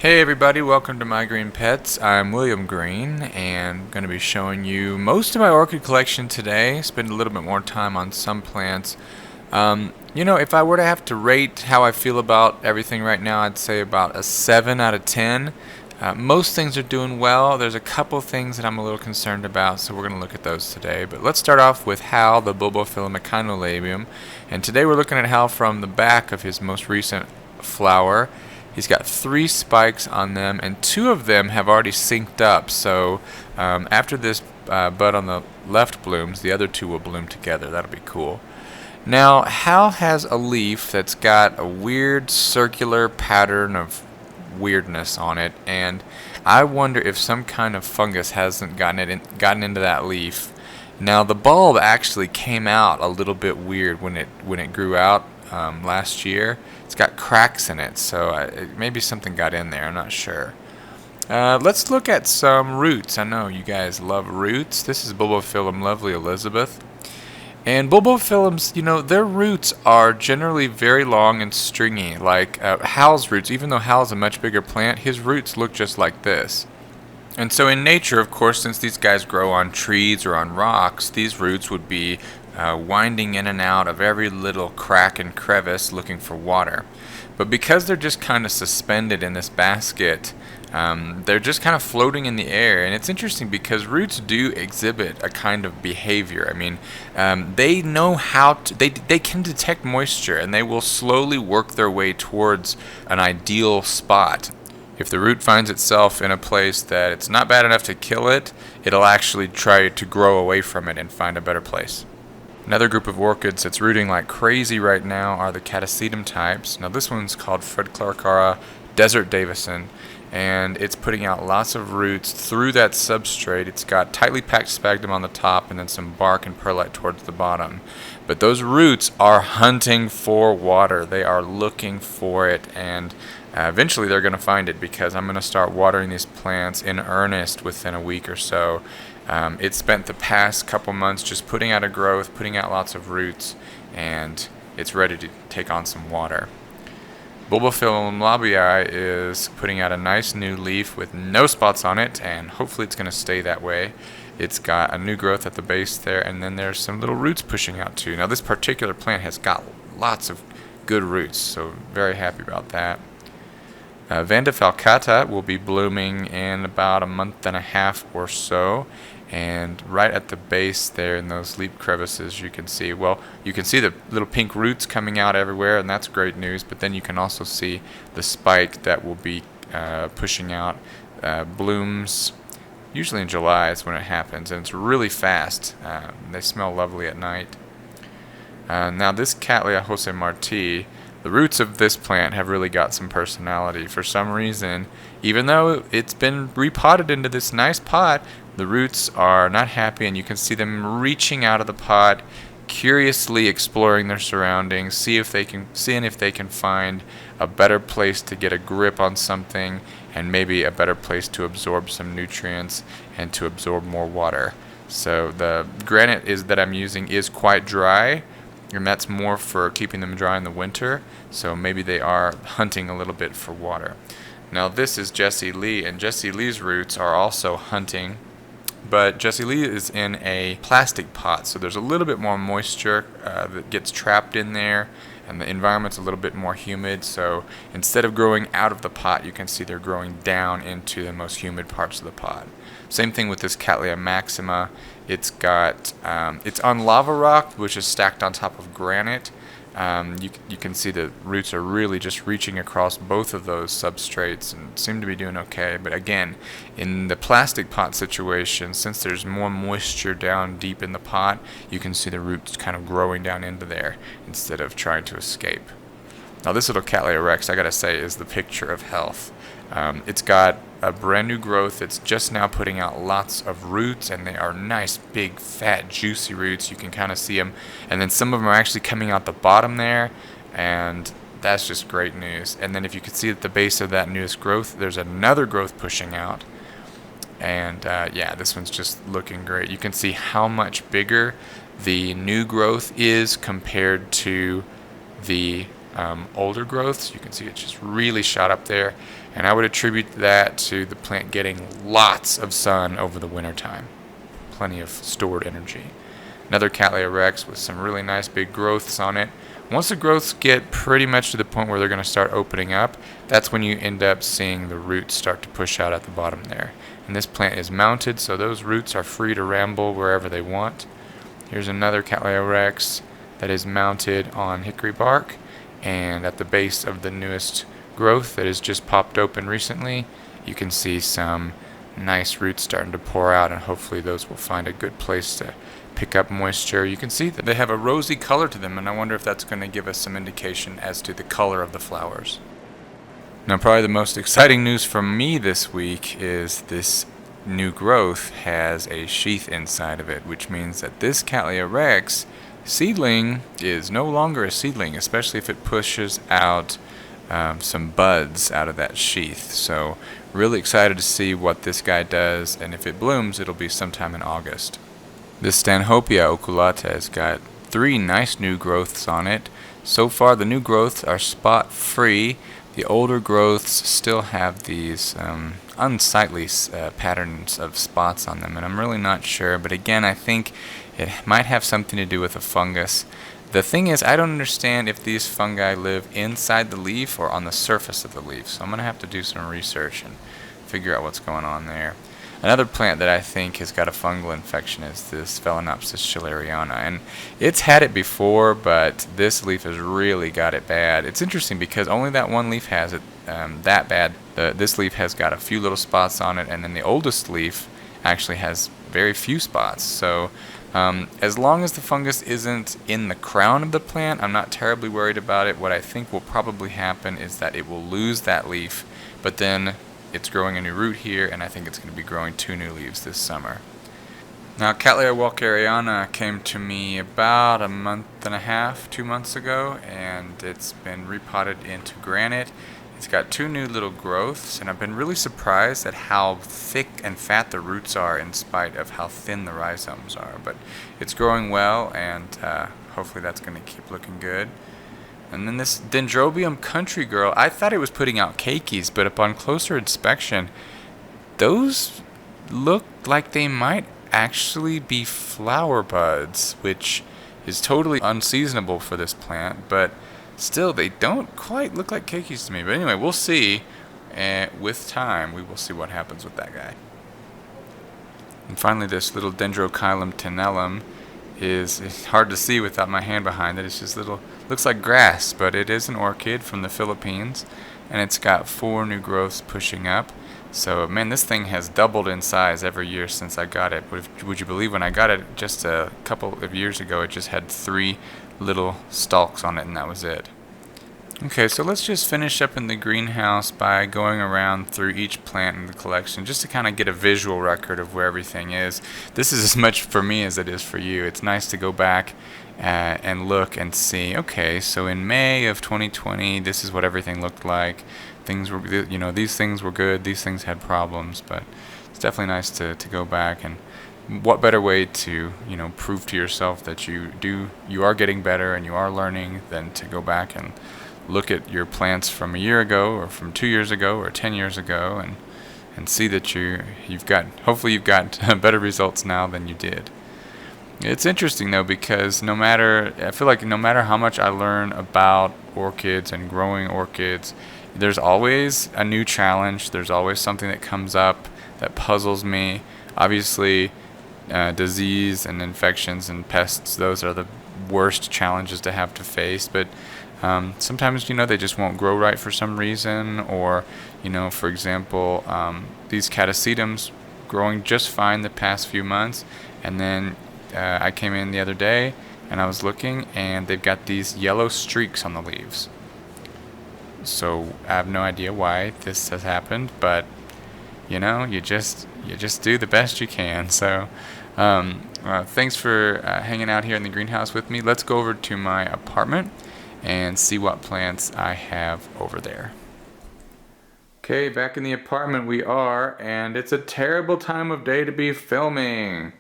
Hey everybody, welcome to My Green Pets. I'm William Green and I'm going to be showing you most of my orchid collection today. Spend a little bit more time on some plants. If I were to have to rate how I feel about everything right now, I'd say about a 7 out of 10. Most things are doing well. There's a couple things that I'm a little concerned about, so we're going to look at those today. But let's start off with Hal, the Bulbophyllum echinolabium. And today we're looking at Hal from the back of his most recent flower. He's got 3 spikes on them, and 2 of them have already synced up. So after this bud on the left blooms, the other 2 will bloom together. That'll be cool. Now, Hal has a leaf that's got a weird circular pattern of weirdness on it, and I wonder if some kind of fungus hasn't gotten into that leaf. Now, the bulb actually came out a little bit weird when it grew out last year. It's got cracks in it, so maybe something got in there. I'm not sure. Let's look at some roots. I know you guys love roots. This is Bulbophyllum Lovely Elizabeth. And Bulbophyllums, their roots are generally very long and stringy, like Hal's roots. Even though Hal's a much bigger plant, his roots look just like this. And so in nature, of course, since these guys grow on trees or on rocks, these roots would be winding in and out of every little crack and crevice looking for water. But because they're just kind of suspended in this basket, they're just kind of floating in the air. And it's interesting because roots do exhibit a kind of behavior. I mean, they know how to, they can detect moisture, and they will slowly work their way towards an ideal spot. If the root finds itself in a place that it's not bad enough to kill it, it'll actually try to grow away from it and find a better place. Another group of orchids that's rooting like crazy right now are the Cattleya types. Now this one's called Fredclarkeara Desert Davison, and it's putting out lots of roots through that substrate. It's got tightly packed sphagnum on the top and then some bark and perlite towards the bottom. But those roots are hunting for water. They are looking for it, and eventually they're going to find it, because I'm going to start watering these plants in earnest within a week or so. It spent the past couple months just putting out a growth, putting out lots of roots, and it's ready to take on some water. Bulbophyllum Lovely is putting out a nice new leaf with no spots on it, and hopefully it's going to stay that way. It's got a new growth at the base there, and then there's some little roots pushing out too. Now this particular plant has got lots of good roots, so very happy about that. Vanda falcata will be blooming in about a month and a half or so, and right at the base there in those leaf crevices you can see the little pink roots coming out everywhere, and that's great news. But then you can also see the spike that will be pushing out blooms. Usually in July is when it happens, and it's really fast. They smell lovely at night. Now this Cattleya José Martí, the roots of this plant have really got some personality. For some reason, even though it's been repotted into this nice pot, the roots are not happy, and you can see them reaching out of the pot, curiously exploring their surroundings, seeing if they can find a better place to get a grip on something, and maybe a better place to absorb some nutrients and to absorb more water. So the granite that I'm using is quite dry, and that's more for keeping them dry in the winter, so maybe they are hunting a little bit for water. Now this is Jessie Lee, and Jessie Lee's roots are also hunting, but Jessie Lee is in a plastic pot, so there's a little bit more moisture that gets trapped in there, and the environment's a little bit more humid, so instead of growing out of the pot, you can see they're growing down into the most humid parts of the pot. Same thing with this Cattleya maxima. It's on lava rock, which is stacked on top of granite. You can see the roots are really just reaching across both of those substrates and seem to be doing okay. But again, in the plastic pot situation, since there's more moisture down deep in the pot, you can see the roots kind of growing down into there instead of trying to escape. Now this little Cattleya rex, I gotta say, is the picture of health. It's got a brand new growth. It's just now putting out lots of roots, and they are nice, big, fat, juicy roots. You can kind of see them, and then some of them are actually coming out the bottom there, and that's just great news. And then if you can see at the base of that newest growth, there's another growth pushing out, and yeah, this one's just looking great. You can see how much bigger the new growth is compared to the older growths. You can see it just really shot up there. And I would attribute that to the plant getting lots of sun over the winter time. Plenty of stored energy. Another Cattleya rex with some really nice big growths on it. Once the growths get pretty much to the point where they're going to start opening up, that's when you end up seeing the roots start to push out at the bottom there. And this plant is mounted, so those roots are free to ramble wherever they want. Here's another Cattleya rex that is mounted on hickory bark, and at the base of the newest growth that has just popped open recently, you can see some nice roots starting to pour out, and hopefully those will find a good place to pick up moisture. You can see that they have a rosy color to them, and I wonder if that's going to give us some indication as to the color of the flowers. Now, probably the most exciting news for me this week is this new growth has a sheath inside of it, which means that this Cattleya rex seedling is no longer a seedling, especially if it pushes out some buds out of that sheath. So really excited to see what this guy does, and if it blooms, it'll be sometime in August. This Stanhopea oculata has got 3 nice new growths on it. So far the new growths are spot free. The older growths still have these unsightly patterns of spots on them, and I'm really not sure, but again, I think it might have something to do with a fungus. The thing is, I don't understand if these fungi live inside the leaf or on the surface of the leaf, so I'm going to have to do some research and figure out what's going on there. Another plant that I think has got a fungal infection is this Phalaenopsis schilleriana, and it's had it before, but this leaf has really got it bad. It's interesting because only that one leaf has it that bad. This leaf has got a few little spots on it, and then the oldest leaf actually has very few spots. So as long as the fungus isn't in the crown of the plant, I'm not terribly worried about it. What I think will probably happen is that it will lose that leaf, but then it's growing a new root here, and I think it's going to be growing 2 new leaves this summer. Now, Cattleya walkeriana came to me about a month and a half, 2 months ago, and it's been repotted into granite. It's got 2 new little growths, and I've been really surprised at how thick and fat the roots are in spite of how thin the rhizomes are. But it's growing well, and hopefully that's going to keep looking good. And then this Dendrobium Country Girl, I thought it was putting out keikis, but upon closer inspection, those look like they might actually be flower buds, which is totally unseasonable for this plant, but still, they don't quite look like keikis to me. But anyway, we'll see. With time, we will see what happens with that guy. And finally, this little Dendrochilum tenellum it's hard to see without my hand behind it. It's just little, looks like grass, but it is an orchid from the Philippines, and it's got 4 new growths pushing up. So, man, this thing has doubled in size every year since I got it. Would you believe when I got it just a couple of years ago, it just had 3 little stalks on it, and that was it. Okay, so let's just finish up in the greenhouse by going around through each plant in the collection just to kind of get a visual record of where everything is. This is as much for me as it is for you. It's nice to go back and look and see, okay, so in May of 2020, this is what everything looked like. Things were, these things were good, these things had problems, but it's definitely nice to go back, and what better way to, prove to yourself that you are getting better and you are learning than to go back and look at your plants from a year ago or from 2 years ago or 10 years ago and see that hopefully you've got better results now than you did. It's interesting though, because I feel like no matter how much I learn about orchids and growing orchids, there's always a new challenge. There's always something that comes up that puzzles me. Obviously, disease and infections and pests, those are the worst challenges to have to face, but sometimes they just won't grow right for some reason, or for example, these catasetums growing just fine the past few months, and then I came in the other day and I was looking, and they've got these yellow streaks on the leaves. So I have no idea why this has happened, but you just do the best you can. So thanks for hanging out here in the greenhouse with me. Let's go over to my apartment and see what plants I have over there. Okay, back in the apartment we are, and it's a terrible time of day to be filming,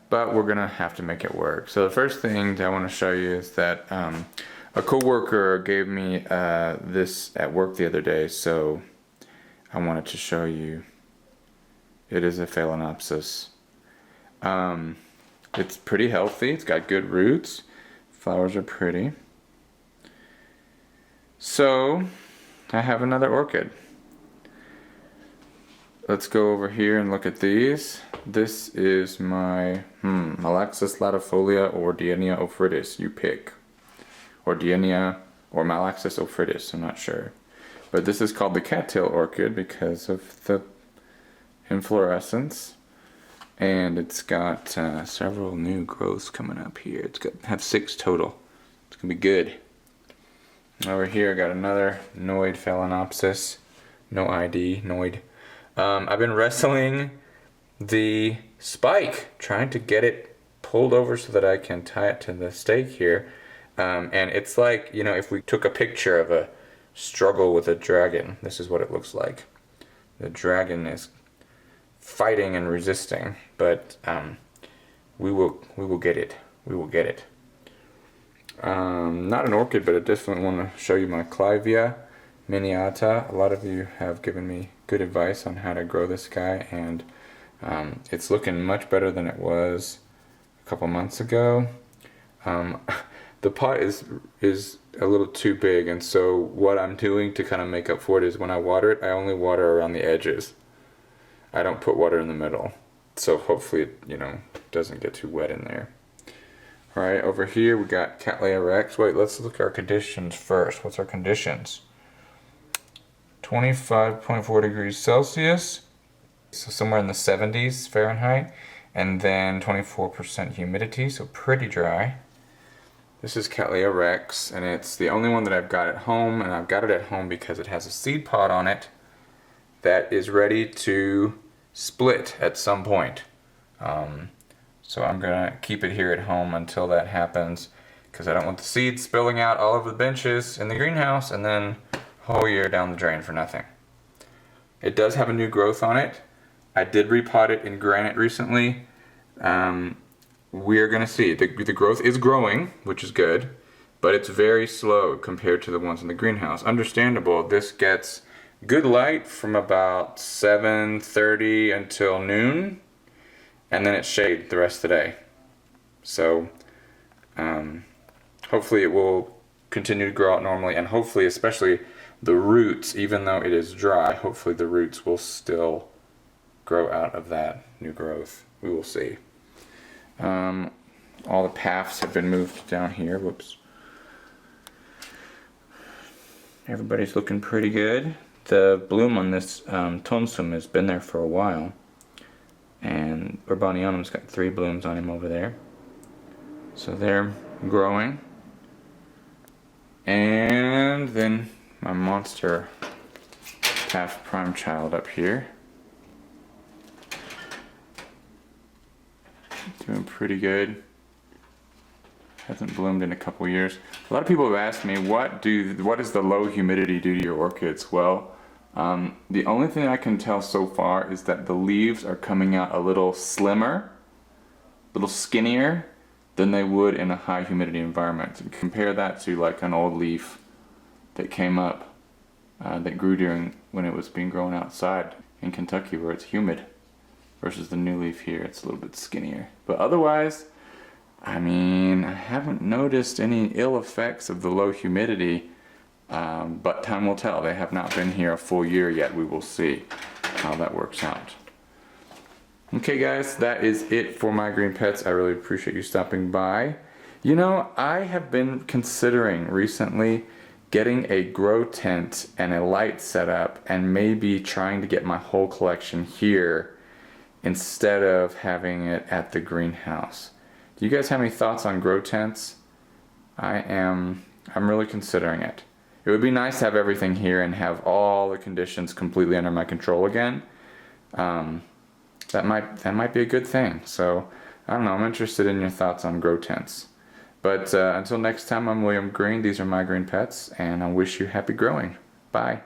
but we're gonna have to make it work. So the first thing that I want to show you is that a coworker gave me this at work the other day. So I wanted to show you. It is a Phalaenopsis. It's pretty healthy. It's got good roots. Flowers are pretty. So, I have another orchid. Let's go over here and look at these. This is my Malaxis latifolia or Dienia ophrydis. You pick. Or Dienia or Malaxis ophrydis. I'm not sure. But this is called the cattail orchid because of the inflorescence. And it's got several new growths coming up here. It's got have 6 total. It's gonna be good. Over here I got another Noid Phalaenopsis. No ID, Noid. I've been wrestling the spike, trying to get it pulled over so that I can tie it to the stake here. And it's like, you know, if we took a picture of a struggle with a dragon, this is what it looks like. The dragon is fighting and resisting, but we will get it. We will get it. Not an orchid, but I definitely want to show you my Clivia miniata. A lot of you have given me good advice on how to grow this guy, and it's looking much better than it was a couple months ago. The pot is a little too big, and so what I'm doing to kind of make up for it is when I water it, I only water around the edges. I don't put water in the middle, so hopefully it, you know, doesn't get too wet in there. All right, over here we got Cattleya Rex. Wait, let's look at our conditions first. What's our conditions? 25.4 degrees Celsius, so somewhere in the 70s Fahrenheit, and then 24% humidity, so pretty dry. This is Cattleya Rex, and it's the only one that I've got at home, and I've got it at home because it has a seed pod on it that is ready to split at some point. So I'm gonna keep it here at home until that happens, because I don't want the seeds spilling out all over the benches in the greenhouse and then whole year down the drain for nothing. It does have a new growth on it. I did repot it in granite recently. We're gonna see. The growth is growing, which is good, but it's very slow compared to the ones in the greenhouse. Understandable. This gets good light from about 7:30 until noon, and then it's shade the rest of the day. So hopefully it will continue to grow out normally, and hopefully especially the roots, even though it is dry, hopefully the roots will still grow out of that new growth. We will see. All the paths have been moved down here. Whoops. Everybody's looking pretty good. The bloom on this tonsum has been there for a while, and urbanianum's got 3 blooms on him over there. So they're growing. And then my monster half prime child up here. Doing pretty good. Hasn't bloomed in a couple years. A lot of people have asked me, what does the low humidity do to your orchids? Well, the only thing I can tell so far is that the leaves are coming out a little slimmer, a little skinnier than they would in a high humidity environment. And compare that to like an old leaf that came up, that grew during when it was being grown outside in Kentucky where it's humid, versus the new leaf here. It's a little bit skinnier. But otherwise, I mean, I haven't noticed any ill effects of the low humidity, but time will tell. They have not been here a full year yet. We will see how that works out. Okay guys, that is it for my green pets. I really appreciate you stopping by. You know, I have been considering recently getting a grow tent and a light setup and maybe trying to get my whole collection here instead of having it at the greenhouse. Do you guys have any thoughts on grow tents? I'm really considering it. It would be nice to have everything here and have all the conditions completely under my control again. That might be a good thing. So I don't know, I'm interested in your thoughts on grow tents. But until next time, I'm William Green. These are my green pets, and I wish you happy growing. Bye.